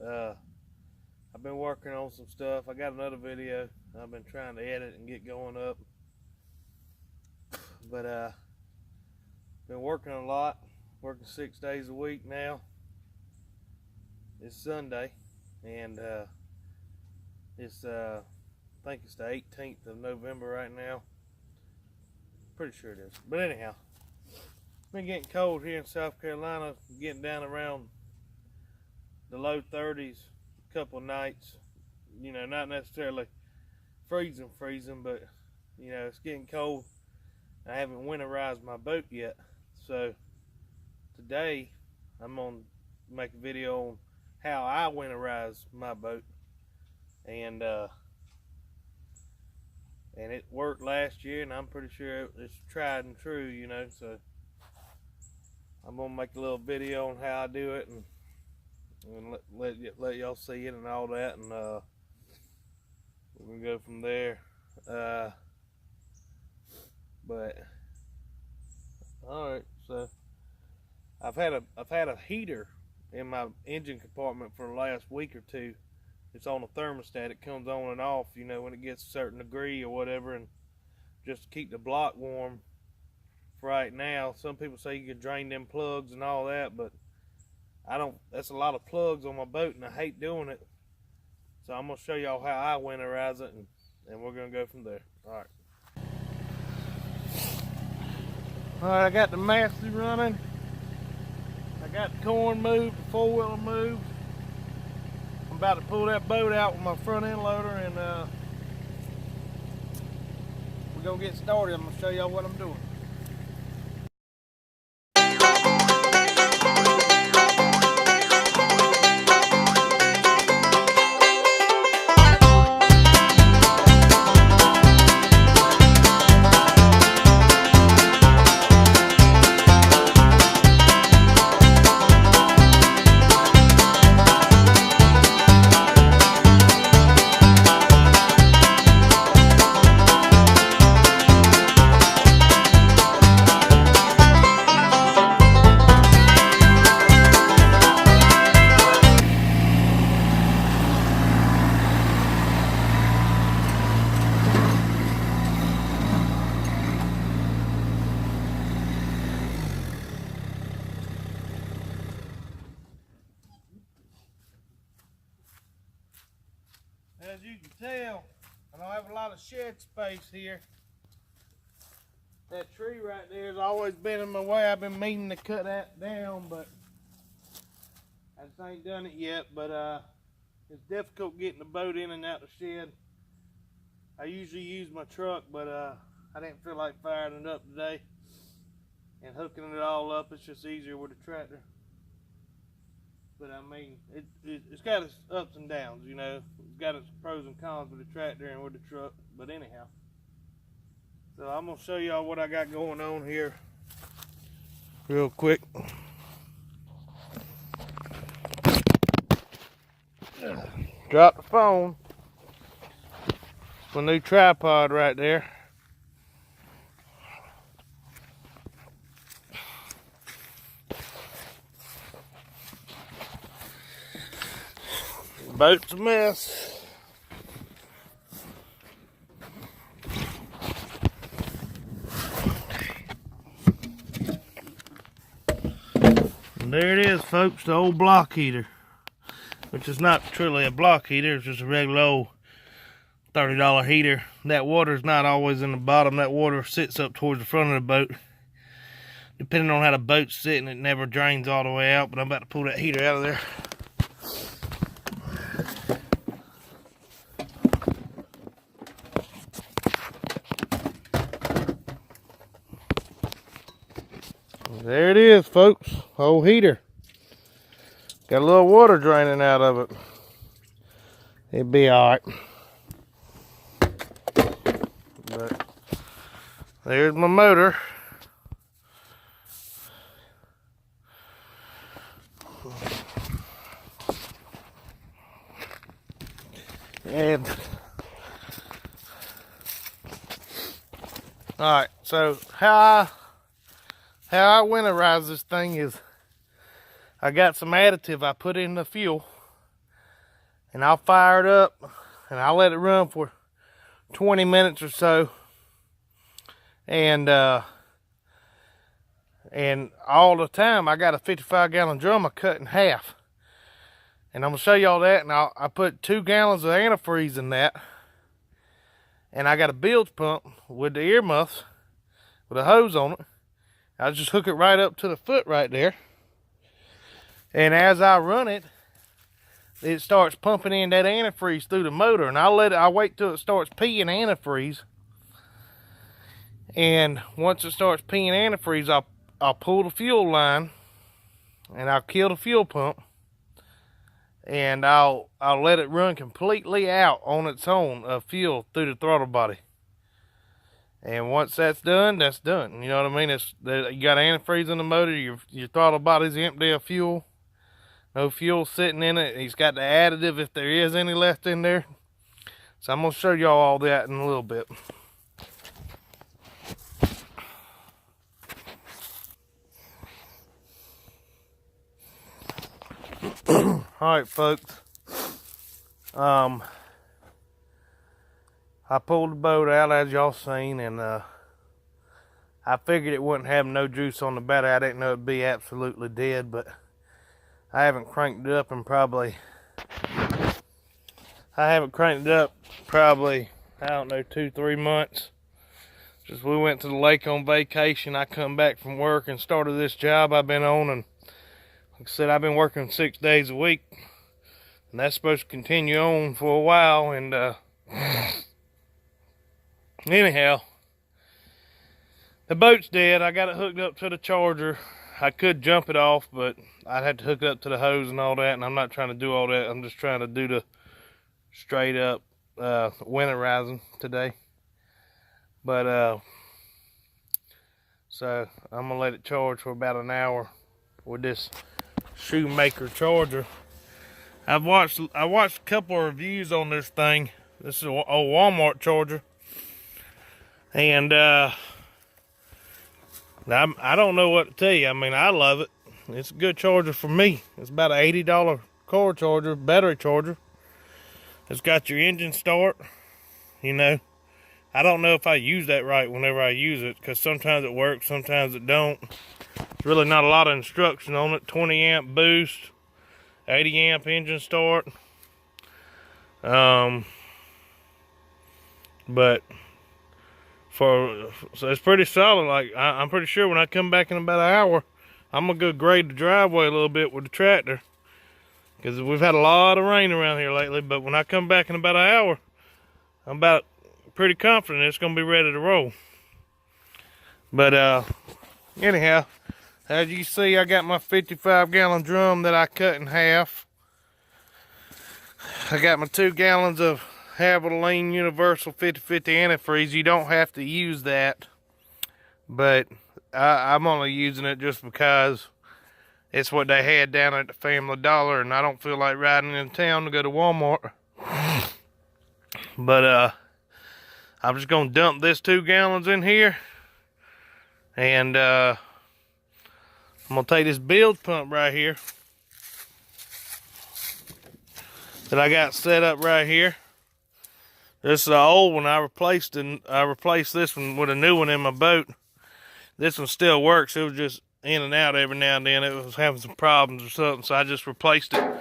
I've been working on some stuff. I got another video I've been trying to edit and get going up, but been working a lot, working 6 days a week now. It's Sunday, and it's I think it's the 18th of November right now. Pretty sure it is. But anyhow, it's been getting cold here in South Carolina, getting down around the low 30s a couple of nights. You know, not necessarily freezing, but you know, it's getting cold. I haven't winterized my boat yet, so today I'm gonna make a video on how I winterize my boat, and it worked last year, and I'm pretty sure it's tried and true, you know. So I'm gonna make a little video on how I do it, and let y'all see it and all that, and we're gonna go from there. But all right, so I've had a heater in my engine compartment for the last week or two. It's on a thermostat. It comes on and off, you know, when it gets a certain degree or whatever, and just to keep the block warm for right now. Some people say you can drain them plugs and all that, but I don't. That's a lot of plugs on my boat, and I hate doing it. So I'm gonna show y'all how I winterize it, and we're gonna go from there. All right. All right, I got the Massey running. I got the corn moved, the four-wheeler moved. I'm about to pull that boat out with my front end loader, and we're gonna get started. I'm gonna show y'all what I'm doing. As you can tell, I don't have a lot of shed space here. That tree right there has always been in my way. I've been meaning to cut that down, but I just ain't done it yet. But it's difficult getting the boat in and out the shed. I usually use my truck, but I didn't feel like firing it up today and hooking it all up. It's just easier with a tractor. But I mean, it's got its ups and downs, you know. It's got its pros and cons with the tractor and with the truck. But anyhow, so I'm gonna show y'all what I got going on here real quick. Drop the phone. My new tripod right there. Boat's a mess. And there it is, folks, the old block heater. Which is not truly a block heater, it's just a regular old $30 heater. That water's not always in the bottom. That water sits up towards the front of the boat. Depending on how the boat's sitting, it never drains all the way out, but I'm about to pull that heater out of there. There it is, folks, old heater. Got a little water draining out of it. It'd be all right. But there's my motor. And all right, so how I winterize this thing is I got some additive I put in the fuel and I'll fire it up and I'll let it run for 20 minutes or so. And all the time I got a 55-gallon drum I cut in half. And I'm gonna show y'all that, and I put 2 gallons of antifreeze in that. And I got a bilge pump with the earmuffs with a hose on it. I just hook it right up to the foot right there. And as I run it, it starts pumping in that antifreeze through the motor, and I wait till it starts peeing antifreeze. And once it starts peeing antifreeze, I'll pull the fuel line and I'll kill the fuel pump, and I'll let it run completely out on its own of fuel through the throttle body. And once that's done, that's done. You know what I mean? You got antifreeze in the motor, your throttle body's empty of fuel. No fuel sitting in it. He's got the additive if there is any left in there. So I'm gonna show y'all all that in a little bit. Alright folks, I pulled the boat out as y'all seen, and I figured it wouldn't have no juice on the battery. I didn't know it'd be absolutely dead, but I haven't cranked it up in probably, I don't know, 2-3 months. Just we went to the lake on vacation. I come back from work and started this job I've been on, and like I said, I've been working 6 days a week, and that's supposed to continue on for a while. And anyhow, the boat's dead. I got it hooked up to the charger. I could jump it off, but I'd have to hook it up to the hose and all that, and I'm not trying to do all that. I'm just trying to do the straight up winterizing today. But so I'm gonna let it charge for about an hour with this Shoemaker charger. I watched a couple of reviews on this thing. This is a Walmart charger, and I don't know what to tell you. I mean, I love it. It's a good charger for me. It's about an $80 car charger, battery charger. It's got your engine start. You know, I don't know if I use that right whenever I use it, because sometimes it works, sometimes it don't. There's really not a lot of instruction on it. 20 amp boost, 80 amp engine start. But so it's pretty solid. Like I'm pretty sure when I come back in about an hour, I'm gonna go grade the driveway a little bit with the tractor, because we've had a lot of rain around here lately. But when I come back in about an hour, I'm about pretty confident it's gonna be ready to roll. But anyhow, as you see, I got my 55-gallon drum that I cut in half. I got my 2 gallons of Haviland Universal 50/50 antifreeze. You don't have to use that, but I'm only using it just because it's what they had down at the Family Dollar, and I don't feel like riding in town to go to Walmart. But I'm just gonna dump this 2 gallons in here, and I'm gonna take this bilge pump right here that I got set up right here. This is an old one I replaced, and I replaced this one with a new one in my boat. This one still works. It was just in and out every now and then. It was having some problems or something, so I just replaced it. I'm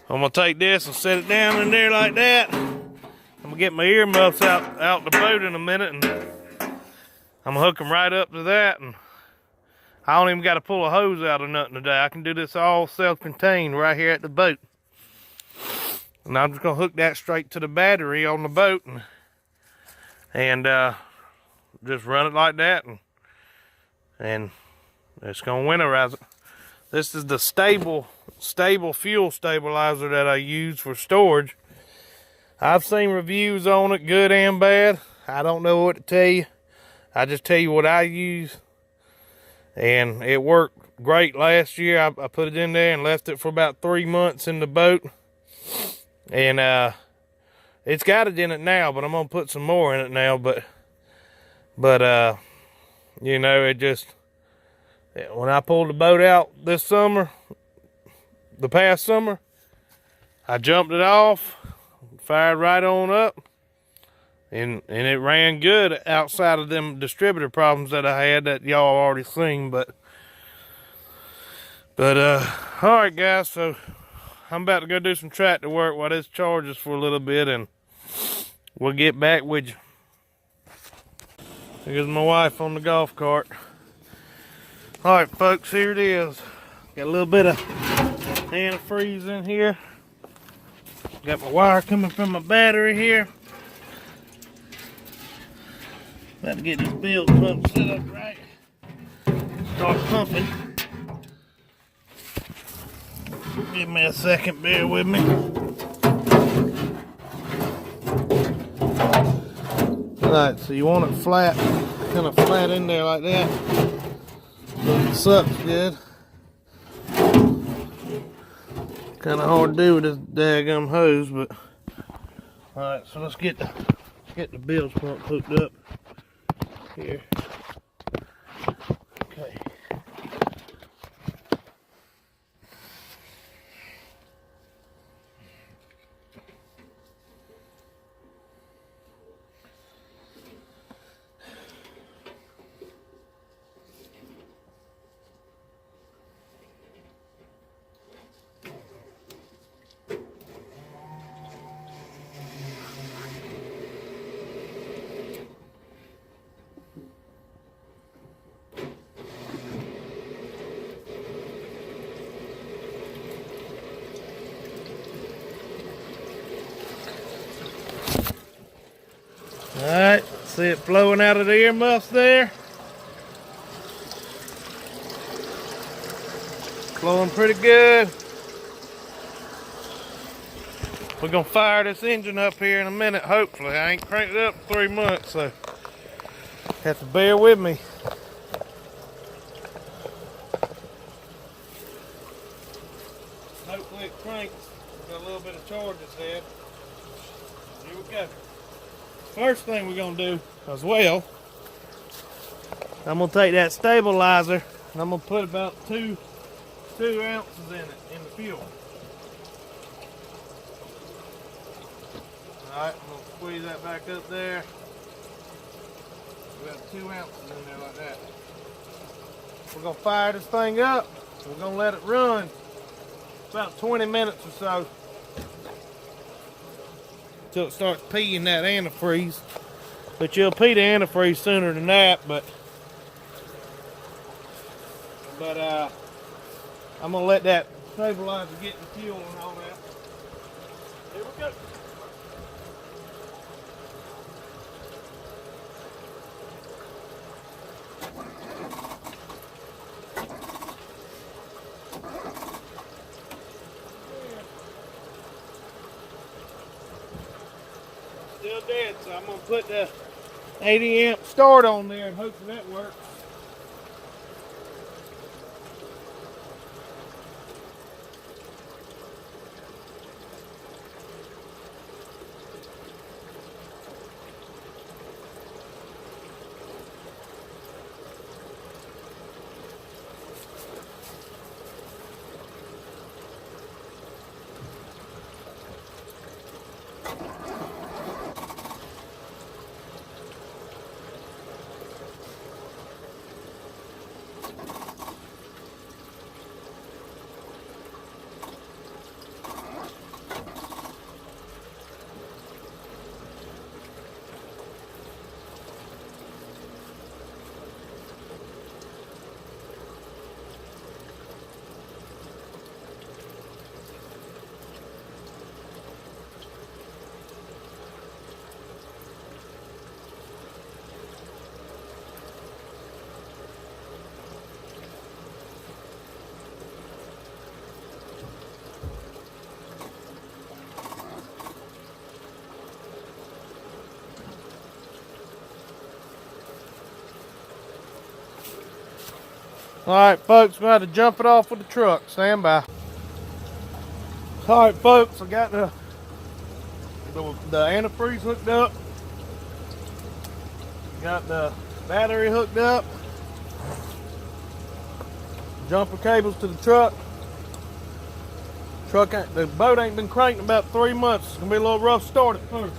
gonna take this and set it down in there like that. I'm gonna get my earmuffs out the boat in a minute, and I'm gonna hook them right up to that, and I don't even got to pull a hose out or nothing today. I can do this all self-contained right here at the boat. And I'm just gonna hook that straight to the battery on the boat, and just run it like that, and it's gonna winterize it. This is the stable fuel stabilizer that I use for storage. I've seen reviews on it, good and bad. I don't know what to tell you. I just tell you what I use, and it worked great last year. I put it in there and left it for about 3 months in the boat. And it's got it in it now, but I'm gonna put some more in it now. But you know, it just, when I pulled the boat out this summer, the past summer, I jumped it off, fired right on up, and it ran good outside of them distributor problems that I had that y'all already seen. But all right, guys. So I'm about to go do some tractor work while this charges for a little bit, and we'll get back with you. Here's my wife on the golf cart. All right, folks, here it is. Got a little bit of antifreeze in here. Got my wire coming from my battery here. About to get this bilge pump set up right. Start pumping. Give me a second, bear with me. Alright, so you want it flat, kind of flat in there like that. So it sucks good. Kind of hard to do with this daggum hose, but alright, so let's get the bilge pump hooked up here. Okay. Alright, see it flowing out of the earmuffs there? Flowing pretty good. We're gonna fire this engine up here in a minute, hopefully. I ain't cranked it up in 3 months, so have to bear with me. Hopefully it cranks. Got a little bit of charges there. Here we go. First thing we're gonna do as well, I'm gonna take that stabilizer and I'm gonna put about two ounces in it, in the fuel. Alright, I'm gonna squeeze that back up there. About 2 ounces in there like that. We're gonna fire this thing up. We're gonna let it run about 20 minutes or so till it starts peeing that antifreeze. But you'll pee the antifreeze sooner than that, but I'm gonna let that stabilizer get the fuel and all that. Here we go. Still dead, so I'm gonna put the 80 amp start on there and hopefully that works. Alright folks, we're going to have to jump it off with the truck. Stand by. Alright folks, I got the antifreeze hooked up. Got the battery hooked up. Jumper cables to the truck. The boat ain't been cranked in about 3 months. It's gonna be a little rough start at first.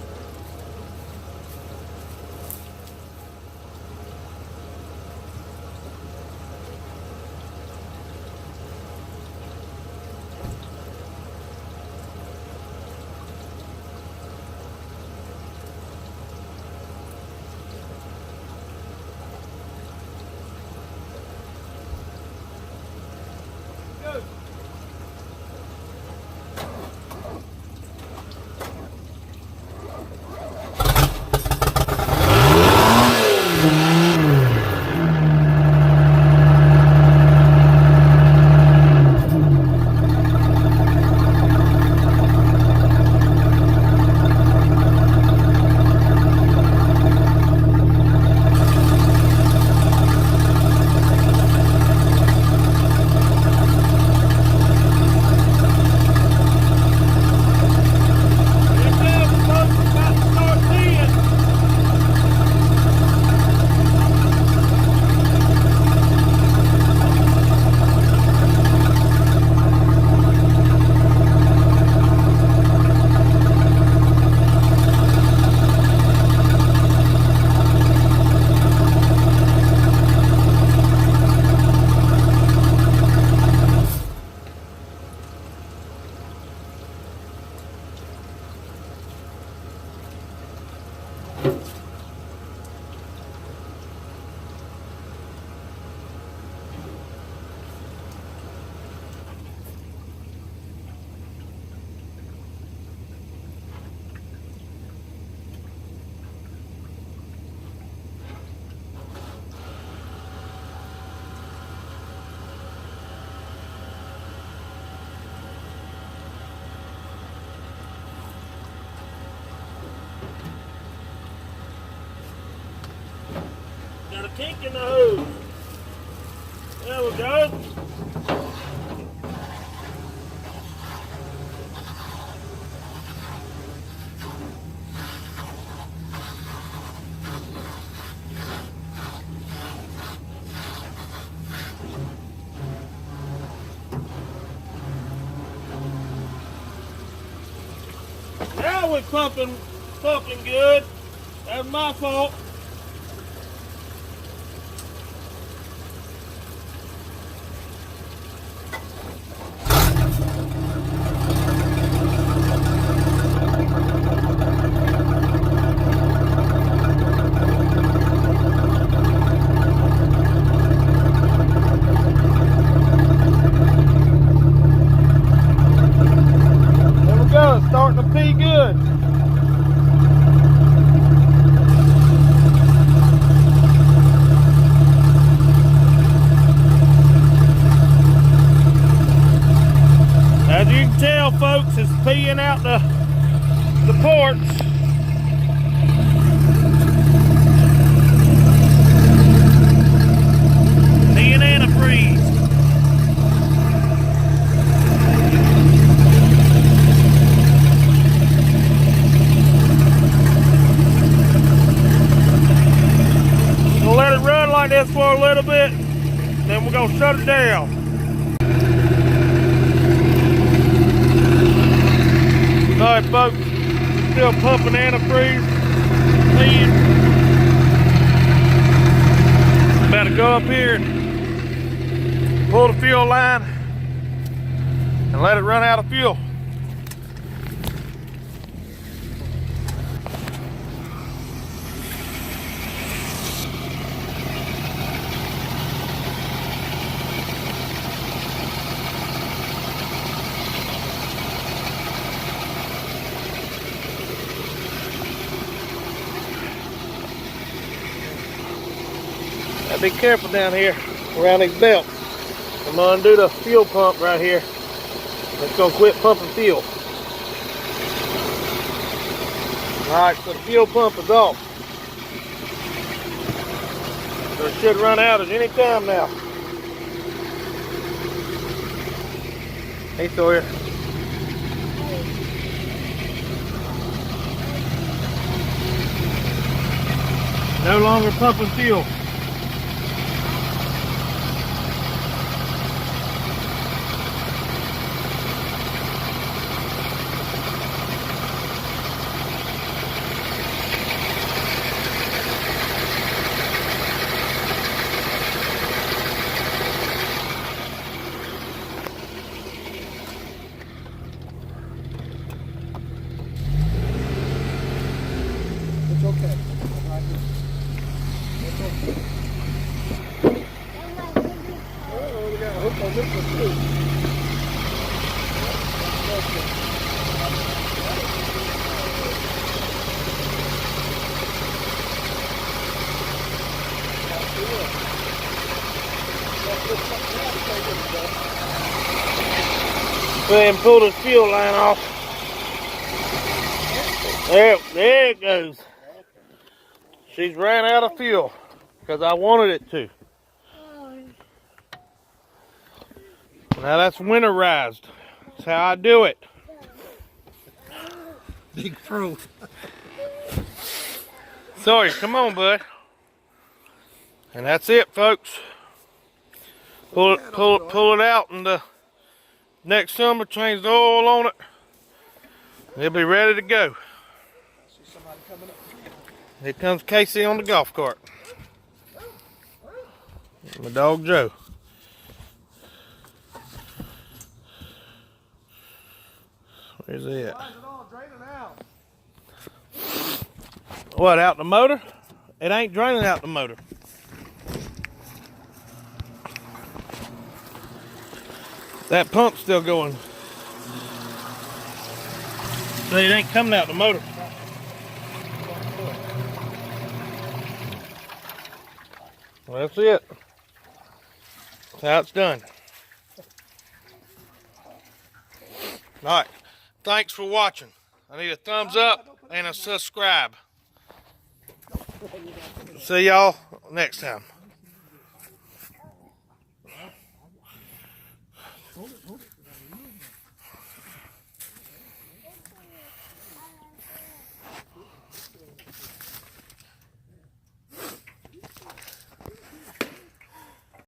Got a kink in the hose. There we go. Now we're pumping good. That's my fault. Starting to pee good. As you can tell, folks, it's peeing out the ports. Peeing antifreeze. Let it run like this for a little bit, then we're gonna shut it down. Alright folks, still pumping antifreeze. About to go up here and pull the fuel line and let it run out of fuel. Be careful down here around these belts. I'm gonna undo the fuel pump right here. It's gonna quit pumping fuel. Alright, so the fuel pump is off. So it should run out at any time now. Hey Sawyer. No longer pumping fuel. okay. That's okay. Oh, we got a hook on this one too. Go ahead and pull the fuel line off. There it goes. She's ran out of fuel because I wanted it to. Now that's winterized. That's how I do it. Big pro. Sorry, come on, bud. And that's it, folks. Pull it out, and next summer change the oil on it. It'll be ready to go. See somebody coming up. Here comes Casey on the golf cart. My dog Joe. Where's he at? Why is it all draining out? What, out the motor? It ain't draining out the motor. That pump's still going. So it ain't coming out the motor. Well, that's it. That's how it's done. Alright. Thanks for watching. I need a thumbs up and a subscribe. See y'all next time. Hold it, hold it.